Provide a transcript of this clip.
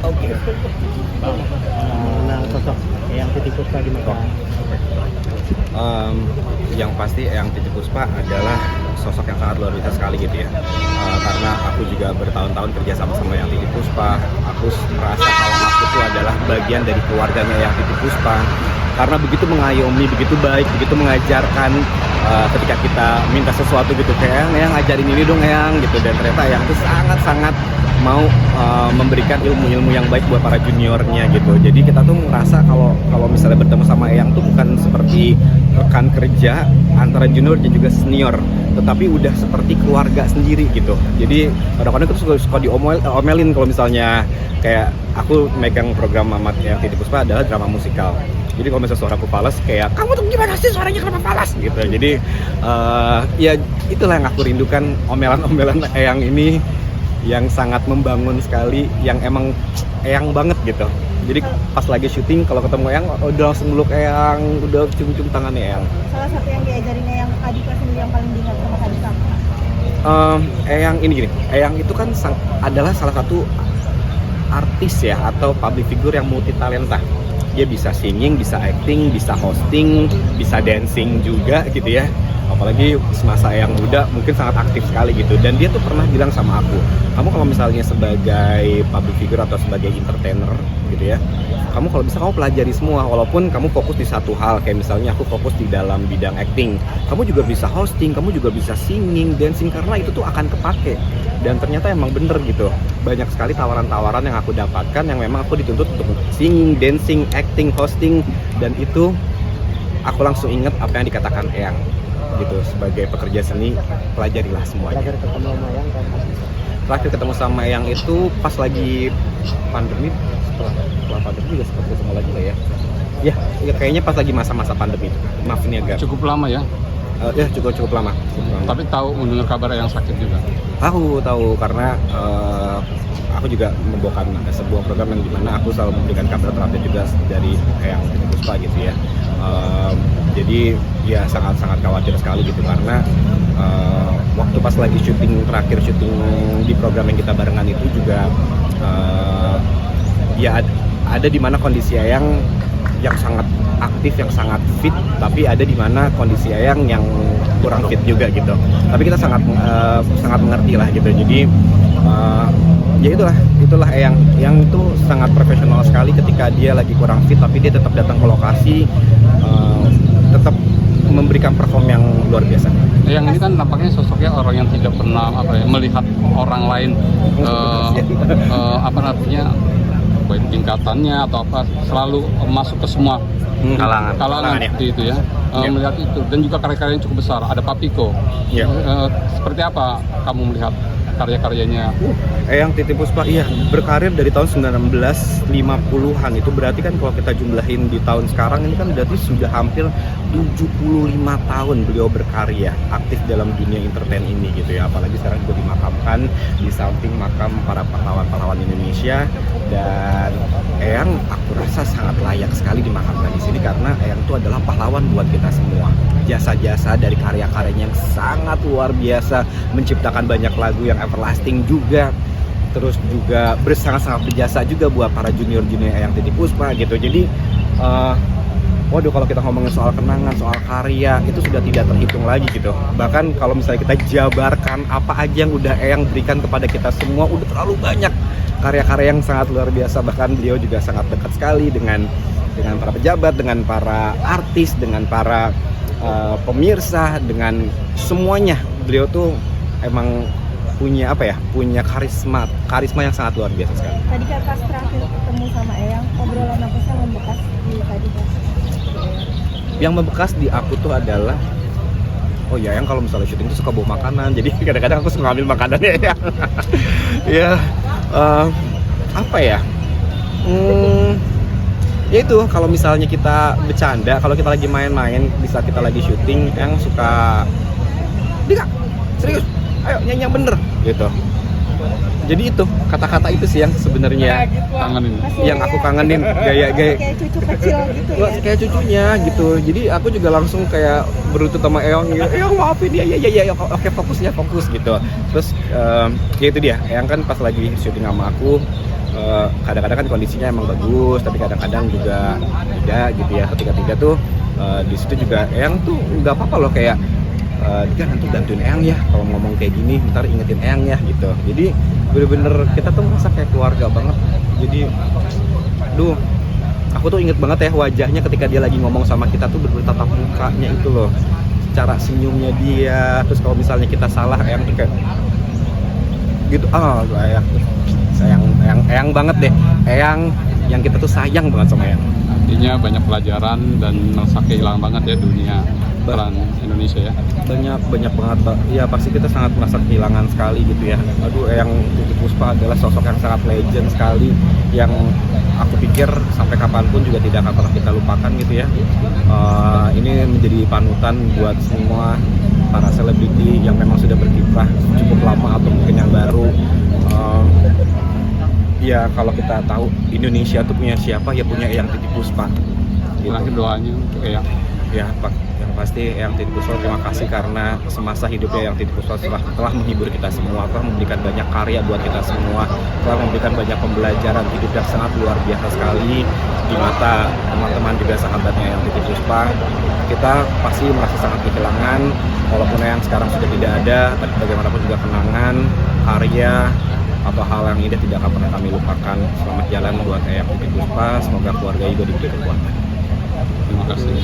Oke. Mengenal sosok Eyang Titi Puspa gimana? Yang pasti Eyang Titi Puspa adalah sosok yang sangat luar biasa sekali gitu ya. Karena aku juga bertahun-tahun kerja sama Eyang Titi Puspa. Aku merasa kalau aku itu adalah bagian dari keluarganya Eyang Titi Puspa. Karena begitu mengayomi, begitu baik, begitu mengajarkan ketika kita minta sesuatu gitu kayak Eyang ngajarin ini dong Eyang gitu, dan ternyata Eyang itu sangat-sangat mau memberikan ilmu-ilmu yang baik buat para juniornya gitu. Jadi kita tuh merasa kalau misalnya bertemu sama Eyang tuh bukan seperti rekan kerja antara junior dan juga senior, tetapi udah seperti keluarga sendiri gitu. Jadi kadang-kadang kita suka diomelin kalau misalnya kayak aku megang program Mamat Eyang Titi Puspa adalah drama musikal. Jadi kalau misalnya suaraku falas kayak kamu tuh gimana sih suaranya kenapa falas gitu. Jadi ya itulah yang aku rindukan, omelan-omelan Eyang ini yang sangat membangun sekali, yang emang Eyang banget gitu. Jadi pas lagi syuting kalau ketemu Eyang udah langsung meluk Eyang, udah cium-cium tangannya Eyang. Salah satu yang diajarin Eyang Adika sendiri yang paling diingat sama Adika. Eyang ini gini, Eyang itu kan adalah salah satu artis ya atau public figure yang multi talenta. Dia bisa singing, bisa acting, bisa hosting, bisa dancing juga gitu ya. Apalagi semasa Eyang muda mungkin sangat aktif sekali gitu. Dan dia tuh pernah bilang sama aku, kamu kalau misalnya sebagai public figure atau sebagai entertainer gitu ya, kamu kalau bisa kamu pelajari semua, walaupun kamu fokus di satu hal. Kayak misalnya aku fokus di dalam bidang acting, kamu juga bisa hosting, kamu juga bisa singing, dancing, karena itu tuh akan kepake. Dan ternyata emang bener gitu, banyak sekali tawaran-tawaran yang aku dapatkan yang memang aku dituntut untuk singing, dancing, acting, hosting. Dan itu aku langsung inget apa yang dikatakan Eyang gitu, sebagai pekerja seni pelajarilah semuanya. Terakhir ketemu sama Eyang kan? Terakhir ketemu sama Eyang itu pas lagi pandemi, setelah pandemi juga sempat ketemu lagi lah ya. Ya kayaknya pas lagi masa-masa pandemi. Maaf ini agak Cukup lama ya. ya cukup lama. Tapi tahu mendengar kabar yang sakit juga. Tahu karena aku juga membawakan sebuah program yang dimana aku selalu memberikan kabar terupdate juga dari Eyang Titi Puspa gitu ya. Jadi ya sangat khawatir sekali gitu, karena waktu pas lagi terakhir syuting di program yang kita barengan itu juga ya ada di mana kondisi Eyang yang sangat aktif, yang sangat fit, tapi ada di mana kondisi Eyang yang kurang fit juga gitu. Tapi kita sangat mengerti lah gitu. Jadi ya itulah Eyang itu sangat profesional sekali. Ketika dia lagi kurang fit tapi dia tetap datang ke lokasi, tetap memberikan perform yang luar biasa. Yang ini kan nampaknya sosoknya orang yang tidak pernah melihat orang lain baik tingkatannya atau apa, selalu masuk ke semua kalangan ya. seperti itu ya. Melihat itu, dan juga karya-karyanya cukup besar. Ada Papiko. Seperti apa kamu melihat karya-karyanya? Eyang Titi Puspa berkarir dari tahun 1950-an. Itu berarti kan kalau kita jumlahin di tahun sekarang ini kan berarti sudah hampir 75 tahun beliau berkarya aktif dalam dunia entertain ini gitu ya. Apalagi sekarang juga dimakamkan di samping makam para pahlawan-pahlawan Indonesia. Dan Eyang aku rasa sangat layak sekali dimakamkan di sini, karena Eyang itu adalah pahlawan buat kita semua. Jasa-jasa dari karya-karyanya yang sangat luar biasa, menciptakan banyak lagu yang everlasting juga. Terus juga sangat-sangat berjasa juga buat para junior-junior Eyang Titi Puspa gitu. Jadi waduh, kalau kita ngomongin soal kenangan, soal karya, itu sudah tidak terhitung lagi gitu. Bahkan kalau misalnya kita jabarkan apa aja yang udah Eyang berikan kepada kita semua, udah terlalu banyak karya-karya yang sangat luar biasa. Bahkan beliau juga sangat dekat sekali dengan para pejabat, dengan para artis, dengan para pemirsa, dengan semuanya. Beliau tuh emang punya karisma yang sangat luar biasa sekali. Tadi kan pas terakhir ketemu sama Eyang, obrolan apa sih yang membekas di tadi pas? Yang membekas di aku tuh adalah Eyang kalau misalnya syuting tuh suka bawa makanan. Jadi kadang-kadang aku suka ngambil makanannya ya. Ya itu, kalau misalnya kita bercanda, kalau kita lagi main-main di saat kita lagi syuting, yang suka Dika, serius, ayo nyanyi yang bener gitu. Jadi itu kata-kata itu sih yang sebenarnya Kangenin. yang aku kangenin, gaya kayak cucu kecil gitu ya. kayak cucunya gitu. Jadi aku juga langsung kayak berlutut sama Eyang gitu. Eyang maafin ya, oke fokus gitu. Terus ya itu dia, Eyang kan pas lagi syuting sama aku kadang-kadang kan kondisinya emang bagus, tapi kadang-kadang juga tidak gitu ya. Ketika tidak tuh di situ juga Eyang tuh nggak apa-apa loh, kayak Dika nanti bantuin Eyang ya kalau ngomong kayak gini, ntar ingetin Eyang ya gitu. Jadi bener-bener kita tuh merasa kayak keluarga banget. Jadi aku tuh inget banget ya wajahnya ketika dia lagi ngomong sama kita tuh, bener-bener tatap mukanya itu loh, cara senyumnya dia. Terus kalau misalnya kita salah, Eyang tuh kayak gitu, Eyang banget deh, Eyang yang kita tuh sayang banget sama Eyang. Artinya banyak pelajaran dan merasa kehilangan banget ya dunia peran Indonesia ya. Banyak banget, Pak. Ya pasti kita sangat merasa kehilangan sekali gitu ya. Aduh, Eyang Titi Puspa adalah sosok yang sangat legend sekali, yang aku pikir sampai kapanpun juga tidak akan pernah kita lupakan gitu ya. Ini menjadi panutan buat semua para selebriti yang memang sudah berkiprah cukup lama atau mungkin yang baru. Ya kalau kita tahu Indonesia tuh punya siapa, ya punya Eyang Titi Puspa gitu. Terakhir doanya untuk Eyang. Ya Pak, yang pasti Eyang Titi Puspa terima kasih karena semasa hidupnya Eyang Titi Puspa telah menghibur kita semua, telah memberikan banyak karya buat kita semua, telah memberikan banyak pembelajaran hidup yang sangat luar biasa sekali di mata teman-teman juga sahabatnya Eyang Titi Puspa. Kita pasti merasa sangat kehilangan, walaupun Eyang sekarang sudah tidak ada, tapi bagaimanapun juga kenangan, karya, atau hal yang indah tidak akan pernah kami lupakan. Selamat jalan buat Eyang Titi Puspa, semoga keluarga juga diberi kekuatan. Terima kasih.